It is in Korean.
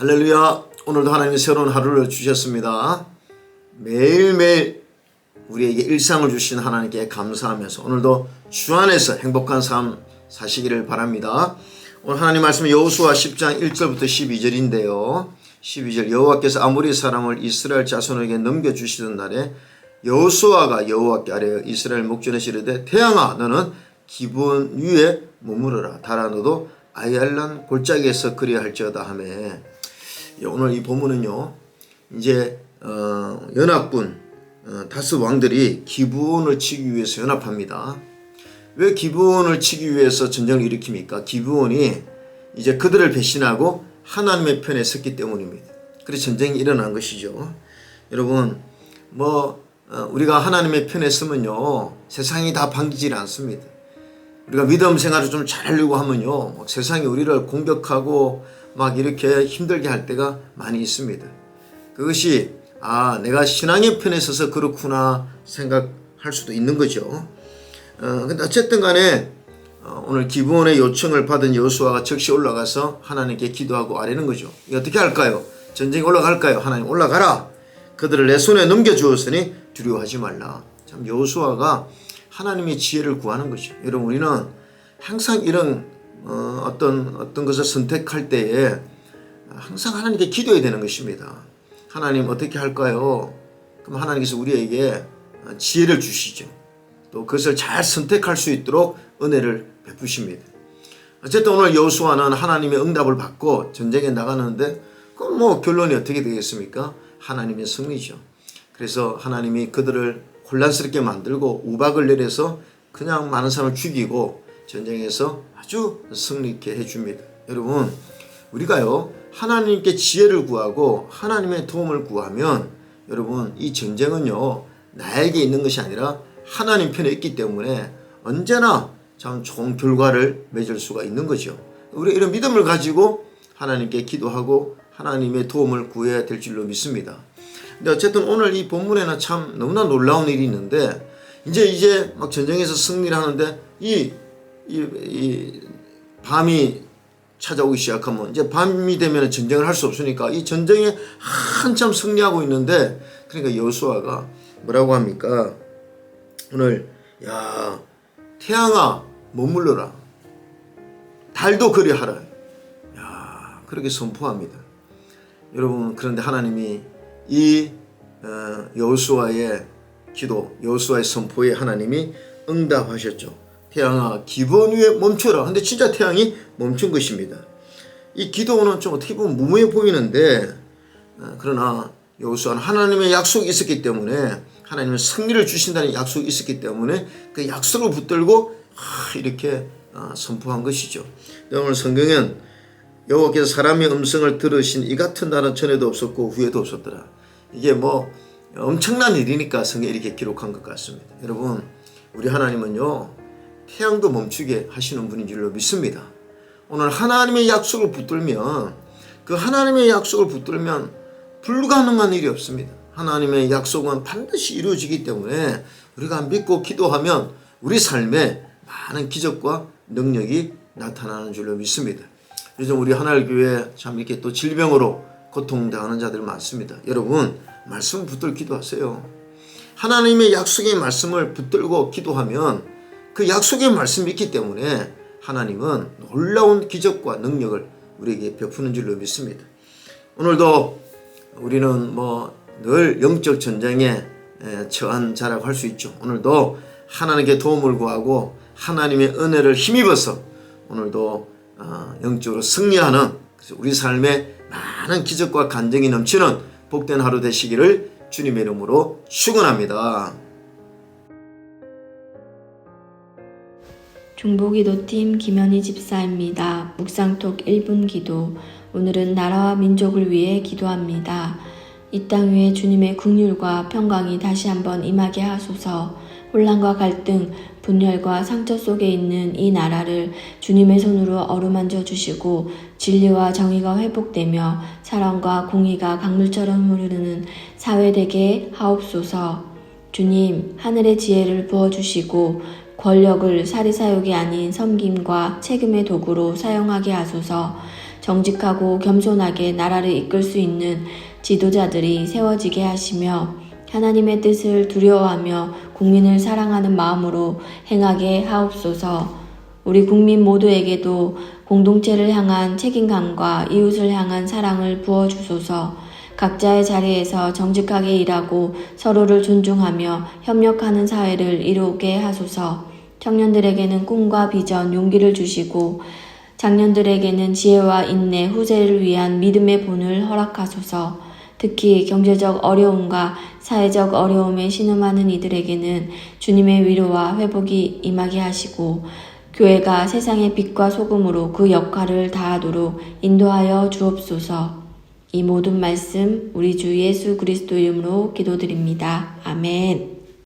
할렐루야. 오늘도 하나님이 새로운 하루를 주셨습니다. 매일매일 우리에게 일상을 주신 하나님께 감사하면서 오늘도 주 안에서 행복한 삶 사시기를 바랍니다. 오늘 하나님 말씀은 여호수아 10장 1절부터 12절인데요 12절 여호와께서 아모리 사람을 이스라엘 자손에게 넘겨주시던 날에 여호수아가 여호와께 아뢰어 이스라엘 목전에 이르되 태양아 너는 기브온 위에 머무르라 달아 너도 아얄란 골짜기에서 그리야 할지어다 하며, 오늘 이 본문은요 이제 연합군 다스 왕들이 기브온을 치기 위해서 연합합니다. 왜 기브온을 치기 위해서 전쟁을 일으킵니까? 기브온이 이제 그들을 배신하고 하나님의 편에 섰기 때문입니다. 그래서 전쟁이 일어난 것이죠. 여러분 우리가 하나님의 편에 서면요 세상이 다 반기질 않습니다. 우리가 믿음 생활을 좀 잘하려고 하면요 세상이 우리를 공격하고 막 이렇게 힘들게 할 때가 많이 있습니다. 그것이 내가 신앙의 편에 서서 그렇구나 생각할 수도 있는 거죠. 근데 어쨌든 간에 오늘 기브온의 요청을 받은 여호수아가 즉시 올라가서 하나님께 기도하고 아뢰는 거죠. 어떻게 할까요? 전쟁에 올라갈까요? 하나님 올라가라. 그들을 내 손에 넘겨주었으니 두려워하지 말라. 참 여호수아가 하나님의 지혜를 구하는 거죠. 여러분 우리는 항상 이런 어떤 것을 선택할 때에 항상 하나님께 기도해야 되는 것입니다. 하나님 어떻게 할까요? 그럼 하나님께서 우리에게 지혜를 주시죠. 또 그것을 잘 선택할 수 있도록 은혜를 베푸십니다. 어쨌든 오늘 여호수아는 하나님의 응답을 받고 전쟁에 나가는데 그럼 결론이 어떻게 되겠습니까? 하나님의 승리죠. 그래서 하나님이 그들을 혼란스럽게 만들고 우박을 내려서 그냥 많은 사람을 죽이고 전쟁에서 아주 승리있게 해줍니다. 여러분 우리가요 하나님께 지혜를 구하고 하나님의 도움을 구하면 여러분 이 전쟁은요 나에게 있는 것이 아니라 하나님 편에 있기 때문에 언제나 참 좋은 결과를 맺을 수가 있는 거죠. 우리 이런 믿음을 가지고 하나님께 기도하고 하나님의 도움을 구해야 될 줄로 믿습니다. 근데 어쨌든 오늘 이 본문에는 참 너무나 놀라운 일이 있는데 이제 막 전쟁에서 승리를 하는데 이 밤이 찾아오기 시작하면 이제 밤이 되면 전쟁을 할 수 없으니까 이 전쟁에 한참 승리하고 있는데 그러니까 여호수아가 뭐라고 합니까? 오늘 태양아 머물러라 달도 그리하라 그렇게 선포합니다. 여러분 그런데 하나님이 이 여호수아의 기도 여호수아의 선포에 하나님이 응답하셨죠. 태양아 기브온 위에 멈춰라. 근데 진짜 태양이 멈춘 것입니다. 이 기도는 좀 어떻게 보면 무모해 보이는데 그러나 여호수아는 하나님의 약속이 있었기 때문에 하나님은 승리를 주신다는 약속이 있었기 때문에 그 약속을 붙들고 이렇게 선포한 것이죠. 오늘 성경엔 여호와께서 사람의 음성을 들으신 이 같은 날은 전에도 없었고 후에도 없었더라. 이게 엄청난 일이니까 성경에 이렇게 기록한 것 같습니다. 여러분 우리 하나님은요 태양도 멈추게 하시는 분인 줄로 믿습니다. 오늘 하나님의 약속을 붙들면 그 하나님의 약속을 붙들면 불가능한 일이 없습니다. 하나님의 약속은 반드시 이루어지기 때문에 우리가 믿고 기도하면 우리 삶에 많은 기적과 능력이 나타나는 줄로 믿습니다. 요즘 우리 하나일교회 참 이렇게 또 질병으로 고통당하는 자들 많습니다. 여러분 말씀을 붙들고 기도하세요. 하나님의 약속의 말씀을 붙들고 기도하면 그 약속의 말씀이 있기 때문에 하나님은 놀라운 기적과 능력을 우리에게 베푸는 줄로 믿습니다. 오늘도 우리는 늘 영적 전쟁에 처한 자라고 할 수 있죠. 오늘도 하나님께 도움을 구하고 하나님의 은혜를 힘입어서 오늘도 영적으로 승리하는 우리 삶에 많은 기적과 간증이 넘치는 복된 하루 되시기를 주님의 이름으로 축원합니다. 중보기도팀 김현희 집사입니다. 묵상톡 1분 기도. 오늘은 나라와 민족을 위해 기도합니다. 이 땅 위에 주님의 긍휼과 평강이 다시 한번 임하게 하소서. 혼란과 갈등, 분열과 상처 속에 있는 이 나라를 주님의 손으로 어루만져 주시고 진리와 정의가 회복되며 사랑과 공의가 강물처럼 흐르는 사회 되게 하옵소서. 주님, 하늘의 지혜를 부어주시고 권력을 사리사욕이 아닌 섬김과 책임의 도구로 사용하게 하소서. 정직하고 겸손하게 나라를 이끌 수 있는 지도자들이 세워지게 하시며 하나님의 뜻을 두려워하며 국민을 사랑하는 마음으로 행하게 하옵소서. 우리 국민 모두에게도 공동체를 향한 책임감과 이웃을 향한 사랑을 부어주소서. 각자의 자리에서 정직하게 일하고 서로를 존중하며 협력하는 사회를 이루게 하소서. 청년들에게는 꿈과 비전, 용기를 주시고 장년들에게는 지혜와 인내, 후세를 위한 믿음의 본을 허락하소서. 특히 경제적 어려움과 사회적 어려움에 신음하는 이들에게는 주님의 위로와 회복이 임하게 하시고 교회가 세상의 빛과 소금으로 그 역할을 다하도록 인도하여 주옵소서. 이 모든 말씀 우리 주 예수 그리스도 이름으로 기도드립니다. 아멘.